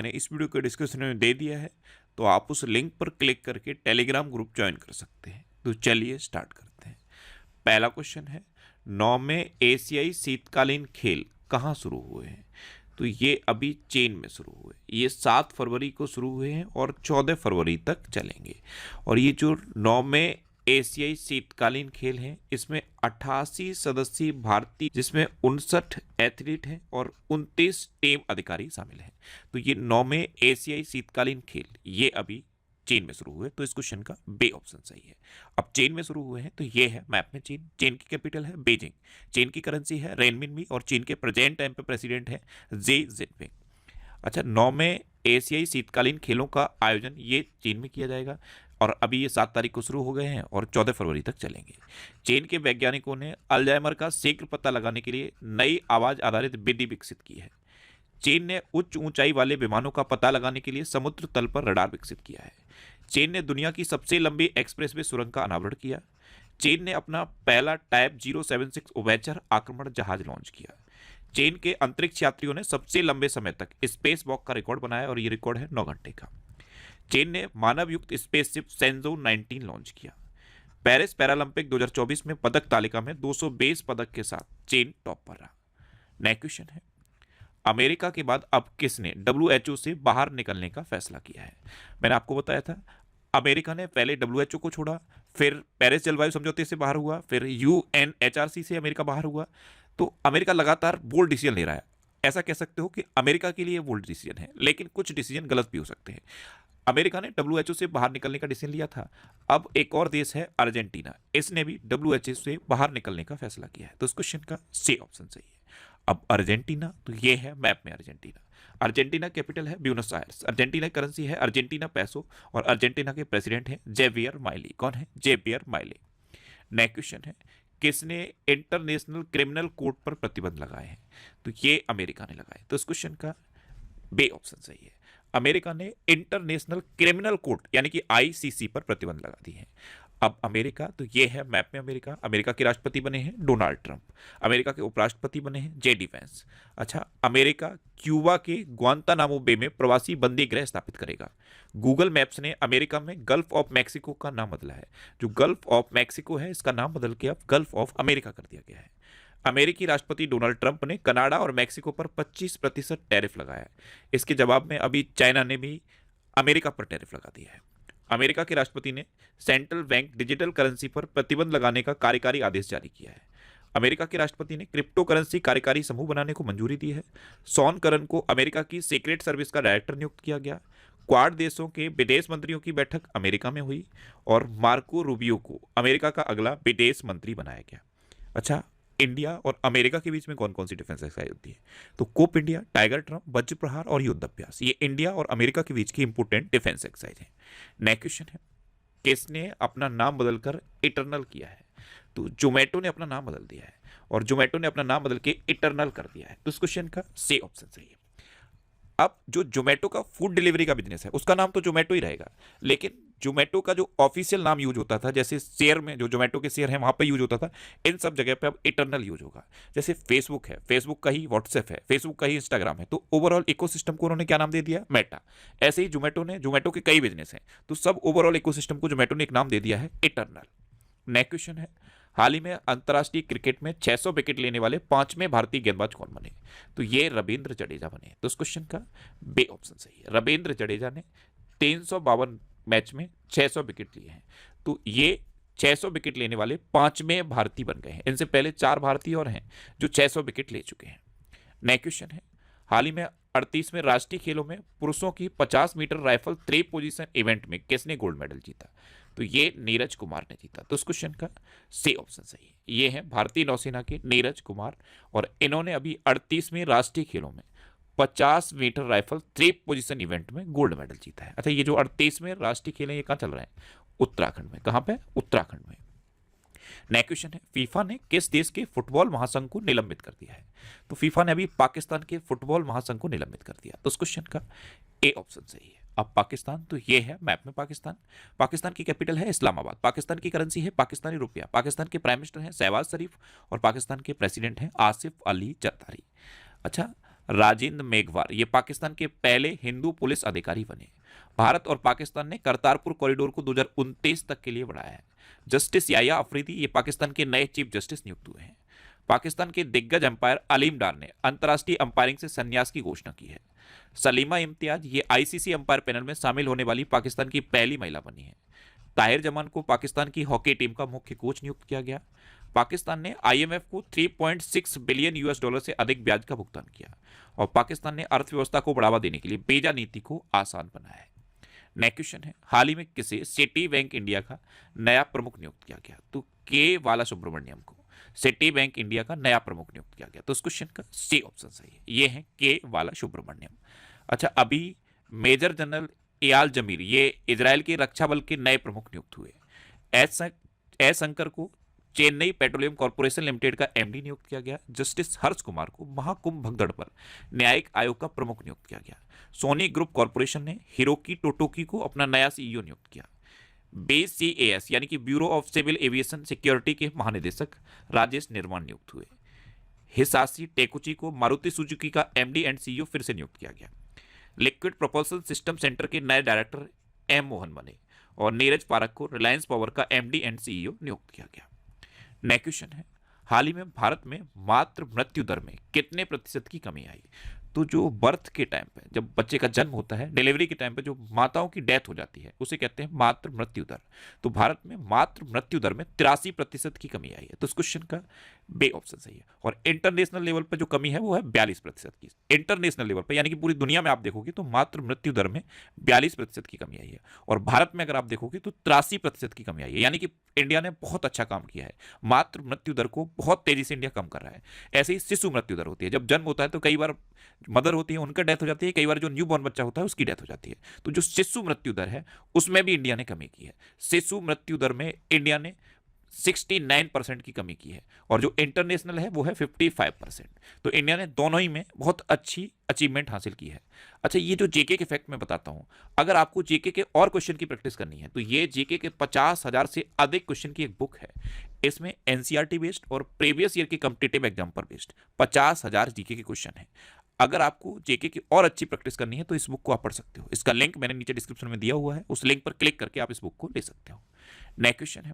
मैंने इस वीडियो के डिस्क्रिप्शन में दे दिया है, तो आप उस लिंक पर क्लिक करके टेलीग्राम ग्रुप ज्वाइन कर सकते हैं। तो चलिए स्टार्ट करते हैं। पहला क्वेश्चन है, 9वें एशियाई शीतकालीन खेल कहाँ शुरू हुए हैं? तो ये अभी चीन में शुरू हुए। ये 7 फरवरी को शुरू हुए हैं और 14 फरवरी तक चलेंगे। और ये जो 9वें एशियाई शीतकालीन खेल हैं, इसमें 88 सदस्यीय भारतीय, जिसमें 59 एथलीट हैं और 29 टीम अधिकारी शामिल हैं। तो ये 9वें एशियाई शीतकालीन खेल ये अभी चीन में शुरू हुए। तो इस क्वेश्चन का बी ऑप्शन सही है। अब चीन में शुरू हुए हैं तो ये है मैप में चीन। चीन की कैपिटल है बीजिंग। चीन की करेंसी है रेनमिनबी और चीन के प्रेजेंट टाइम पे प्रेसिडेंट है जी जिनपिंग। अच्छा, 9वें एशियाई शीतकालीन खेलों का आयोजन ये चीन में किया जाएगा और अभी ये 7 तारीख को शुरू हो गए हैं और 14 फरवरी तक चलेंगे। चीन के वैज्ञानिकों ने अल्जाइमर का शीघ्र पता लगाने के लिए नई आवाज आधारित विधि विकसित की है। चीन ने उच्च ऊंचाई वाले विमानों का पता लगाने के लिए समुद्र तल पर रडार विकसित किया है। चीन ने दुनिया की सबसे लंबी एक्सप्रेसवे सुरंग का अनावरण किया। चीन ने अपना पहला टाइप 076 ओवेचर आक्रमण जहाज लॉन्च किया। चीन के अंतरिक्ष यात्रियों ने सबसे लंबे समय तक स्पेस वॉक का रिकॉर्ड बनाया और ये रिकॉर्ड है 9 घंटे का। चीन ने मानव युक्त स्पेसशिप सेंजो 19 लॉन्च किया। पेरिस पैरालंपिक 2024 में पदक तालिका में 220 पदक के साथ चीन टॉप पर रहा। नेक्स्ट क्वेश्चन है, अमेरिका के बाद अब किसने WHO से बाहर निकलने का फैसला किया है? मैंने आपको बताया था अमेरिका ने पहले WHO को छोड़ा, फिर पेरिस जलवायु समझौते से बाहर हुआ, फिर UNHRC से अमेरिका बाहर हुआ। तो अमेरिका लगातार बोल्ड डिसीजन ले रहा है। ऐसा कह सकते हो कि अमेरिका के लिए बोल्ड डिसीजन है, लेकिन कुछ डिसीजन गलत भी हो सकते हैं। अमेरिका ने WHO से बाहर निकलने का डिसीजन लिया था। अब एक और देश है अर्जेंटीना, इसने भी WHO से बाहर निकलने का फैसला किया है। तो इस क्वेश्चन का सी ऑप्शन सही है। अब अर्जेंटीना, तो ये है मैप में अर्जेंटीना। अर्जेंटीना कैपिटल है ब्यूनस आयर्स। अर्जेंटीना करेंसी है अर्जेंटीना पैसो और अर्जेंटीना के प्रेसिडेंट हैं जेवियर माइली। कौन है? Xavier Miley. नेक्स्ट क्वेश्चन है, किसने इंटरनेशनल क्रिमिनल कोर्ट पर प्रतिबंध लगाए हैं? तो ये अमेरिका ने लगाए। तो इस क्वेश्चन का बी ऑप्शन सही है। अमेरिका ने इंटरनेशनल क्रिमिनल कोर्ट यानी कि ICC पर प्रतिबंध लगा दी है। अब अमेरिका, तो ये है मैप में अमेरिका। अमेरिका के राष्ट्रपति बने हैं डोनाल्ड ट्रंप। अमेरिका के उपराष्ट्रपति बने हैं JD वैंस। अच्छा, अमेरिका क्यूबा के ग्वांतानामो बे में प्रवासी बंदी गृह स्थापित करेगा। गूगल मैप्स ने अमेरिका में गल्फ ऑफ मैक्सिको का नाम बदला है। जो गल्फ ऑफ मैक्सिको है, इसका नाम बदल के अब गल्फ ऑफ अमेरिका कर दिया गया है। अमेरिकी राष्ट्रपति डोनाल्ड ट्रंप ने कनाडा और मैक्सिको पर 25% टैरिफ लगाया है। इसके जवाब में अभी चाइना ने भी अमेरिका पर टैरिफ लगा दिया है। अमेरिका के राष्ट्रपति ने सेंट्रल बैंक डिजिटल करेंसी पर प्रतिबंध लगाने का कार्यकारी आदेश जारी किया है। अमेरिका के राष्ट्रपति ने क्रिप्टो करेंसी कार्यकारी समूह बनाने को मंजूरी दी है। शॉन करन को अमेरिका की सीक्रेट सर्विस का डायरेक्टर नियुक्त किया गया। क्वाड देशों के विदेश मंत्रियों की बैठक अमेरिका में हुई और मार्को रूबियो को अमेरिका का अगला विदेश मंत्री बनाया गया। अच्छा, इंडिया और अमेरिका के बीच में कौन कौन सी डिफेंस एक्सरसाइज होती है? तो कोप इंडिया, टाइगर ट्रम्प, वज्र प्रहार और युद्ध अभ्यास, ये इंडिया और अमेरिका के बीच की इंपोर्टेंट डिफेंस एक्सरसाइज है। नेक्स्ट क्वेश्चन है, किसने अपना नाम बदलकर इटरनल किया है? तो जोमेटो ने अपना नाम बदल दिया है और जोमेटो ने अपना नाम बदल के इटरनल कर दिया है। तो इस क्वेश्चन का सी ऑप्शन सही है। अब जो जोमेटो का फूड डिलीवरी का बिजनेस है, उसका नाम तो जोमेटो ही रहेगा, लेकिन जोमेटो का जो ऑफिशियल नाम यूज होता था, जैसे शेयर में जो जोमेटो के शेयर हैं वहां पर यूज होता था, इन सब जगह पे अब इटरनल यूज होगा। जैसे फेसबुक है, फेसबुक का ही व्हाट्सएप है, फेसबुक का ही इंस्टाग्राम है, तो ओवरऑल इकोसिस्टम को उन्होंने क्या नाम दे दिया? मेटा। ऐसे ही जोमेटो के कई बिजनेस हैं, तो सब ओवरऑल इकोसिस्टम को जोमेटो ने एक नाम दे दिया है, इटरनल। नेक्स्ट क्वेश्चन है, हाल ही में अंतर्राष्ट्रीय क्रिकेट में 600 विकेट लेने वाले 5वें भारतीय गेंदबाज कौन बने? तो ये रविंद्र जडेजा बने। तो इस क्वेश्चन का बी ऑप्शन सही है। रविंद्र जडेजा ने 352 मैच में 600 विकेट लिए हैं। तो ये 600 विकेट लेने वाले 5वें भारतीय बन गए हैं। इनसे पहले 4 भारतीय और हैं जो 600 विकेट ले चुके हैं। नेक्स्ट क्वेश्चन है, हाल ही में 38वें राष्ट्रीय खेलों में पुरुषों की 50 मीटर राइफल 3 पोजीशन इवेंट में किसने गोल्ड मेडल जीता? तो ये नीरज कुमार ने जीता। तो इस क्वेश्चन का सी ऑप्शन सही है। ये है भारतीय नौसेना के नीरज कुमार और इन्होंने अभी 38वें राष्ट्रीय खेलों में 50 मीटर राइफल 3 पोजीशन इवेंट में गोल्ड मेडल जीता है। अच्छा, ये जो 38वें राष्ट्रीय खेल है, ये कहाँ चल रहे हैं? उत्तराखंड में। कहाँ पे? उत्तराखंड में। नेक्स्ट क्वेश्चन है, फीफा ने किस देश के फुटबॉल महासंघ को निलंबित कर दिया है? तो फीफा ने अभी पाकिस्तान के फुटबॉल महासंघ को निलंबित कर दिया। तो इस क्वेश्चन का ए ऑप्शन सही है। अब पाकिस्तान, तो ये है मैप में पाकिस्तान। पाकिस्तान की कैपिटल है इस्लामाबाद। पाकिस्तान की करेंसी है पाकिस्तानी रुपया। पाकिस्तान के प्राइम मिनिस्टर हैं शहबाज शरीफ और पाकिस्तान के प्रेसिडेंट हैं आसिफ अली जरदारी। अच्छा, राजेंद्र मेघवार ये पाकिस्तान के पहले हिंदू पुलिस अधिकारी बने। भारत और पाकिस्तान ने करतारपुर कॉरिडोर को 2029 तक के लिए बढ़ाया है। जस्टिस याया अफरीदी ये पाकिस्तान के नए चीफ जस्टिस नियुक्त हुए हैं। पाकिस्तान के दिग्गज अंपायर अलीम डार ने अंतर्राष्ट्रीय अंपायरिंग से संन्यास की घोषणा की है। सलीमा इम्तियाज ये आईसीसी अंपायर पैनल में शामिल होने वाली पाकिस्तान की पहली महिला बनी है। ताहिर जमान को पाकिस्तान की हॉकी टीम का मुख्य कोच नियुक्त किया गया। पाकिस्तान ने आईएमएफ को 3.6 बिलियन यूएस डॉलर से अधिक ब्याज का भुगतान किया और पाकिस्तान ने अर्थव्यवस्था को बढ़ावा देने के लिए वीजा नीति को आसान बनाया है। नेक्स्ट क्वेश्चन है, हाल ही में किसे सिटी बैंक इंडिया का नया प्रमुख नियुक्त किया गया? तो के बाला सुब्रमण्यम को सिटी बैंक इंडिया का नया प्रमुख नियुक्त किया गया। तो इस क्वेश्चन का सी ऑप्शन सही है, ये है के बाला सुब्रमण्यम। अच्छा, अभी मेजर जनरल एयाल जमीर ये इजराइल के रक्षा बल के नए प्रमुख नियुक्त हुए। एस शंकर को चेन्नई पेट्रोलियम कॉर्पोरेशन लिमिटेड का एमडी नियुक्त किया गया। जस्टिस हर्ष कुमार को महाकुंभ भगदड़ पर न्यायिक आयोग का प्रमुख नियुक्त किया गया। सोनी ग्रुप कॉर्पोरेशन ने हिरोकी टोटोकी को अपना नया सीईओ नियुक्त किया। BCAS यानी कि bureau of civil aviation security के महानिदेशक राजेश निर्माण नियुक्त हुए। हिसाशी टेकुची को मारुति सुजुकी का एमडी एंड सीईओ फिर से नियुक्त किया गया। लिक्विड प्रोपल्सन सिस्टम सेंटर के नए डायरेक्टर एम मोहन बने और नीरज पारक को रिलायंस पावर का एमडी एंड सीईओ नियुक्त किया गया। नेक्स्ट क्वेश्चन है, हाल ही में भारत में मातृ मृत्यु दर में कितने प्रतिशत की कमी आई? तो जो बर्थ के टाइम पे, जब बच्चे का जन्म होता है, डिलीवरी के टाइम पे जो माताओं की डेथ हो जाती है उसे कहते हैं मातृ मृत्यु दर। तो भारत में मातृ मृत्यु दर में 83% की कमी आई है। तो इस क्वेश्चन का बे ऑप्शन सही है। और इंटरनेशनल लेवल पर जो कमी है वो है 42% की। इंटरनेशनल लेवल पर यानी कि पूरी दुनिया में आप देखोगे तो मातृ मृत्यु दर में 42% की कमी आई है। और भारत में अगर आप देखोगे तो 83% की कमी आई है। यानी कि इंडिया ने बहुत अच्छा काम किया है, मातृ मृत्यु दर को बहुत तेजी से इंडिया कम कर रहा है। ऐसे ही शिशु मृत्यु दर होती है, जब जन्म होता है तो कई बार मदर होती है उनका डेथ हो जाती है, कई बार जो न्यू बॉर्न बच्चा होता है उसकी डेथ हो जाती है। तो जो शिशु मृत्यु दर है उसमें भी इंडिया ने कमी की है। शिशु मृत्यु दर में इंडिया ने 69% की कमी की है और जो इंटरनेशनल है वो है 55%। तो इंडिया ने दोनों ही में बहुत अच्छी अचीवमेंट हासिल की है। अच्छा, ये जो जेके के फैक्ट मैं बताता हूं, अगर आपको जेके के और क्वेश्चन की प्रैक्टिस करनी है तो ये जेके के 50,000 से अधिक क्वेश्चन की एक बुक है। इसमें एनसीईआरटी बेस्ड और प्रीवियस ईयर के कॉम्पिटिटिव एग्जाम पर बेस्ड 50,000 जीके के क्वेश्चन है। अगर आपको जेके की और अच्छी प्रैक्टिस करनी है तो इस बुक को आप पढ़ सकते हो। इसका लिंक मैंने नीचे डिस्क्रिप्शन में दिया हुआ है, उस लिंक पर क्लिक करके आप इस बुक को ले सकते हो। नेक्स्ट क्वेश्चन है,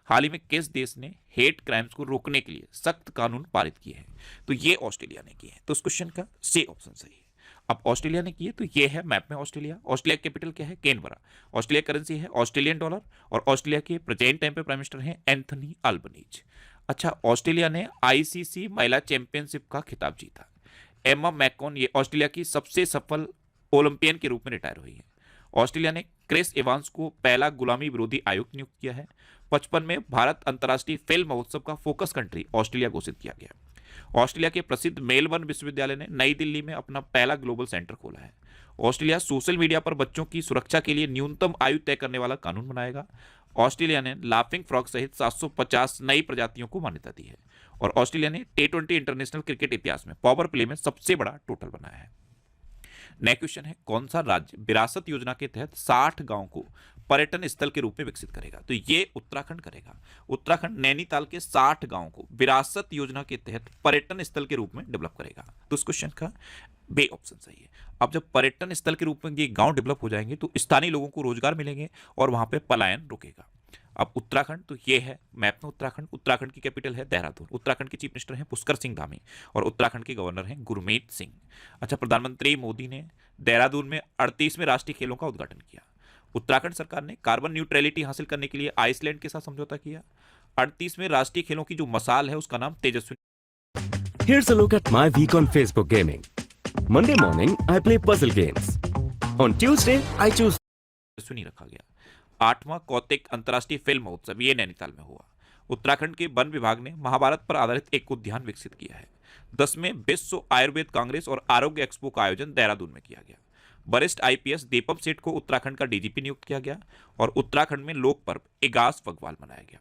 हाल ही में किस देश ने हेट क्राइम्स को रोकने के लिए सख्त कानून पारित किए हैं? तो ये ऑस्ट्रेलिया ने किए हैं। तो इस क्वेश्चन का सी ऑप्शन सही है। अब ऑस्ट्रेलिया ने किए तो ये है मैप में ऑस्ट्रेलिया। ऑस्ट्रेलिया कैपिटल क्या है? कैनबरा। ऑस्ट्रेलिया करेंसी है ऑस्ट्रेलियन डॉलर और ऑस्ट्रेलिया के प्रेजेंट टाइम पे प्राइम मिनिस्टर हैं एंथनी अल्बनीज। अच्छा, ऑस्ट्रेलिया ने आईसीसी महिला चैंपियनशिप का खिताब जीता। एम्मा मैकॉन ये ऑस्ट्रेलिया की सबसे सफल ओलंपियन के रूप में रिटायर हुई है। ऑस्ट्रेलिया ने क्रिस एवांस को पहला गुलामी विरोधी आयुक्त नियुक्त किया है। 55 में भारत अंतर्राष्ट्रीय फिल्म महोत्सव का फोकस कंट्री ऑस्ट्रेलिया घोषित किया गया। ऑस्ट्रेलिया के प्रसिद्ध मेलबर्न विश्वविद्यालय ने नई दिल्ली में अपना पहला ग्लोबल सेंटर खोला है। ऑस्ट्रेलिया सोशल मीडिया पर बच्चों की सुरक्षा के लिए न्यूनतम आयु तय करने वाला कानून बनाएगा। ऑस्ट्रेलिया ने लाफिंग फ्रॉग सहित 750 नई प्रजातियों को मान्यता दी है। और ऑस्ट्रेलिया ने T20 इंटरनेशनल क्रिकेट इतिहास में पावर प्ले में सबसे बड़ा टोटल बनाया है। नेक्स्ट क्वेश्चन है, कौन सा राज्य विरासत योजना के तहत 60 गांव को पर्यटन स्थल के रूप में विकसित करेगा? तो ये उत्तराखंड करेगा। उत्तराखंड नैनीताल के 60 गांव को विरासत योजना के तहत पर्यटन स्थल के रूप में डेवलप करेगा। तो इस क्वेश्चन का बे ऑप्शन सही है। अब जब पर्यटन स्थल के रूप में ये गांव डेवलप हो जाएंगे तो स्थानीय लोगों को रोजगार मिलेंगे और वहां पे पलायन रुकेगा। अब उत्तराखंड तो ये है मैप में उत्तराखंड। उत्तराखंड की कैपिटल है देहरादून। उत्तराखंड के चीफ मिनिस्टर हैं पुष्कर सिंह धामी और उत्तराखंड के गवर्नर हैं गुरमीत सिंह। अच्छा, प्रधानमंत्री मोदी ने देहरादून में 38वें राष्ट्रीय खेलों का उद्घाटन किया। उत्तराखंड सरकार ने कार्बन न्यूट्रलिटी हासिल करने के लिए आइसलैंड के साथ समझौता किया। 38वें राष्ट्रीय खेलों की जो मसाल है उसका नाम तेजस्वी। Here's a look at my week on Facebook gaming. Monday morning, I play puzzle games. On Tuesday, I choose तेजस्वी रखा गया। 8वां कौतिक अंतर्राष्ट्रीय फिल्म महोत्सव ये नैनीताल में हुआ। उत्तराखंड के वन विभाग ने महाभारत पर आधारित एक उद्यान विकसित किया है। 10वें विश्व आयुर्वेद कांग्रेस और आरोग्य एक्सपो का आयोजन देहरादून में किया गया। वरिष्ठ आईपीएस दीपम सेठ को उत्तराखंड का डीजीपी नियुक्त किया गया और उत्तराखंड में लोक पर्व इगास फगवाल मनाया गया।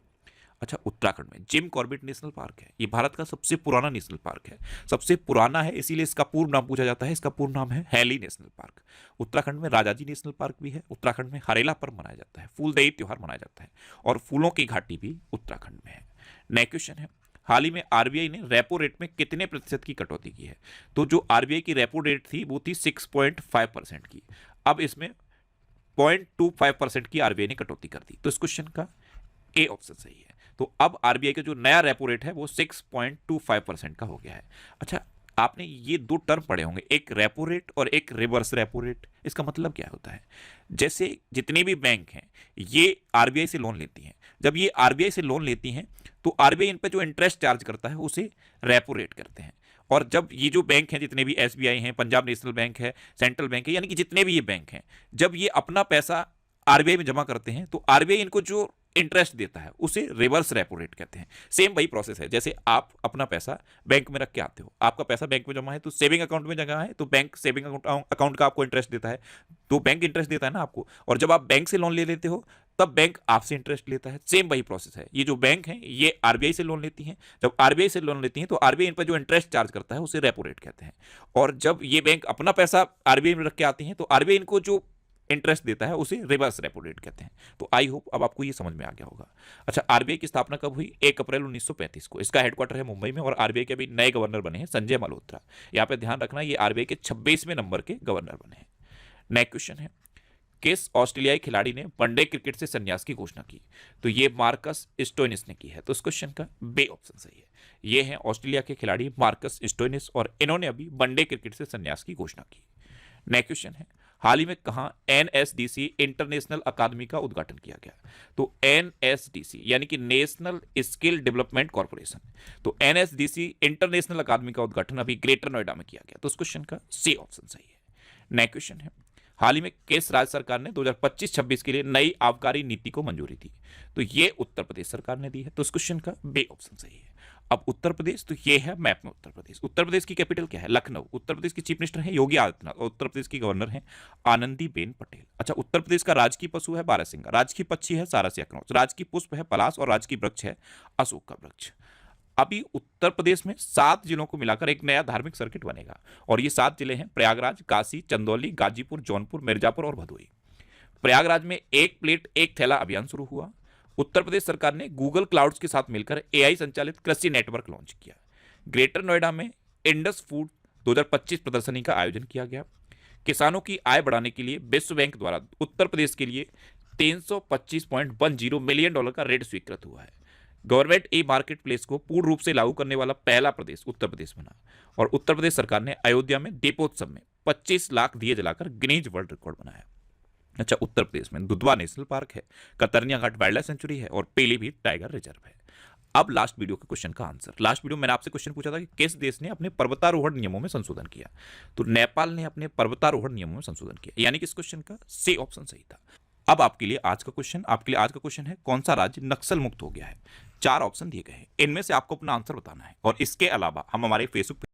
अच्छा, उत्तराखंड में जिम कॉर्बेट नेशनल पार्क है। ये भारत का सबसे पुराना नेशनल पार्क है। सबसे पुराना है इसीलिए इसका पूर्ण नाम पूछा जाता है। इसका पूर्ण नाम है हैली नेशनल पार्क। उत्तराखंड में राजाजी नेशनल पार्क भी है। उत्तराखंड में हरेला पर्व मनाया जाता है। फूलदेई त्योहार मनाया जाता है और फूलों की घाटी भी उत्तराखंड में है। नेक्स्ट क्वेश्चन है, हाल ही में आरबीआई ने रेपो रेट में कितने प्रतिशत की कटौती की है? तो जो आरबीआई की रेपो रेट थी वो थी 6.5% की, अब इसमें 0.25% की आरबीआई ने कटौती कर दी। तो इस क्वेश्चन का ए ऑप्शन सही है। तो अब आरबीआई का जो नया रेपो रेट है वो 6.25% का हो गया है। अच्छा, आपने ये दो टर्म पढ़े होंगे, एक रेपो रेट और एक रिवर्स रेपो रेट। इसका मतलब क्या होता है? जैसे जितने भी बैंक हैं ये आरबीआई से लोन लेती हैं, जब ये आरबीआई से लोन लेती हैं तो आरबीआई इन पर जो इंटरेस्ट चार्ज करता है उसे रेपो रेट करते हैं। और जब ये जो बैंक हैं, जितने भी एसबीआई हैं, पंजाब नेशनल बैंक है, सेंट्रल बैंक है, यानी कि जितने भी ये बैंक हैं, जब ये अपना पैसा आरबीआई में जमा करते हैं तो आरबीआई इनको जो इंटरेस्ट देता है उसे रिवर्स रेपो रेट कहते हैं। सेम वही प्रोसेस है, जैसे आप अपना पैसा बैंक में रख के आते हो, आपका पैसा बैंक में जमा है तो सेविंग अकाउंट में जमा है, तो बैंक सेविंग अकाउंट का आपको इंटरेस्ट देता है, तो बैंक इंटरेस्ट देता है ना आपको। और जब आप बैंक से लोन ले लेते हो तब बैंक आपसे इंटरेस्ट लेता है। सेम वही प्रोसेस है। ये जो बैंक है ये आरबीआई से लोन लेती हैं, जब आरबीआई से लोन लेती हैं तो आरबीआई इन पर जो इंटरेस्ट चार्ज करता है उसे रेपो रेट कहते हैं। और जब ये बैंक अपना पैसा आरबीआई में रख के आती हैं तो आरबीआई इनको जो इंटरेस्ट देता है उसे रिवर्स रेपो रेट कहते हैं। तो आई होप अब आपको ये समझ में आ गया होगा। अच्छा, आरबीआई की स्थापना कब हुई? 1 अप्रैल 1935 को। इसका हेडक्वार्टर है मुंबई में और आरबीआई के अभी नए गवर्नर बने हैं संजय मल्होत्रा। यहाँ पे ध्यान रखना, ये आरबीआई के 26वें नंबर के गवर्नर बने हैं। नेक्स्ट क्वेश्चन है, किस ऑस्ट्रेलियाई खिलाड़ी ने वनडे क्रिकेट से संन्यास की घोषणा की? तो ये मार्कस स्टोइनिस ने की है। तो इस क्वेश्चन का बे ऑप्शन सही है। ये है ऑस्ट्रेलिया के खिलाड़ी मार्कस स्टोइनिस और इन्होंने अभी वनडे क्रिकेट से संन्यास की घोषणा की। नेक्स्ट क्वेश्चन है, हाल ही में कहां एनएसडीसी इंटरनेशनल अकादमी का उद्घाटन किया गया? तो एनएसडीसी यानी कि नेशनल स्किल डेवलपमेंट कॉर्पोरेशन, तो एनएसडीसी इंटरनेशनल अकादमी का उद्घाटन अभी ग्रेटर नोएडा में किया गया। तो इस क्वेश्चन का सी ऑप्शन सही है। नेक्स्ट क्वेश्चन है, हाल ही में किस राज्य सरकार ने 2025-26 के लिए नई आबकारी नीति को मंजूरी दी? तो ये उत्तर प्रदेश सरकार ने दी है। तो इस क्वेश्चन का बे ऑप्शन सही है। अब उत्तर प्रदेश, तो ये है मैप में उत्तर प्रदेश। उत्तर प्रदेश की कैपिटल क्या है? लखनऊ। उत्तर प्रदेश की चीफ मिनिस्टर है योगी आदित्यनाथ और उत्तर प्रदेश की गवर्नर है आनंदीबेन पटेल। अच्छा, उत्तर प्रदेश का राजकीय पशु है बारहसिंगा, राजकीय पक्षी है सारस या कनौज, राजकीय पुष्प है पलाश और राजकीय वृक्ष है अशोक का वृक्ष। अभी उत्तर प्रदेश में 7 जिलों को मिलाकर एक नया धार्मिक सर्किट बनेगा और ये 7 जिले हैं प्रयागराज, काशी, चंदौली, गाजीपुर, जौनपुर, मिर्जापुर और भदोही। प्रयागराज में एक प्लेट एक थैला अभियान शुरू हुआ। उत्तर प्रदेश सरकार ने गूगल क्लाउड्स के साथ मिलकर एआई संचालित कृषि नेटवर्क लॉन्च किया। ग्रेटर नोएडा में इंडस फूड 2025 प्रदर्शनी का आयोजन किया गया। किसानों की आय बढ़ाने के लिए विश्व बैंक द्वारा उत्तर प्रदेश के लिए $325.10 मिलियन का ऋण स्वीकृत हुआ है। गवर्नमेंट ई मार्केट प्लेस को पूर्ण रूप से लागू करने वाला पहला प्रदेश उत्तर प्रदेश बना और उत्तर प्रदेश सरकार ने अयोध्या में दीपोत्सव में 25 लाख दिए जलाकर गिनीज वर्ल्ड रिकॉर्ड बनाया। अच्छा, उत्तर प्रदेश में दुधवा नेशनल पार्क है, कतरनिया घाट वाइल्ड लाइफ सेंचुरी है और पीलीभीत टाइगर रिजर्व है। अब लास्ट वीडियो के क्वेश्चन का आंसर। लास्ट वीडियो में मैंने आपसे क्वेश्चन पूछा था कि किस देश ने अपने पर्वतारोहण नियमों में संशोधन किया? तो नेपाल ने अपने पर्वतारोहण नियमों में संशोधन किया, यानी कि इस क्वेश्चन का सी ऑप्शन सही था। अब आपके लिए आज का क्वेश्चन है कौन सा राज्य नक्सल मुक्त हो गया है? 4 ऑप्शन दिए गए हैं, इनमें से आपको अपना आंसर बताना है और इसके अलावा हम हमारे फेसबुक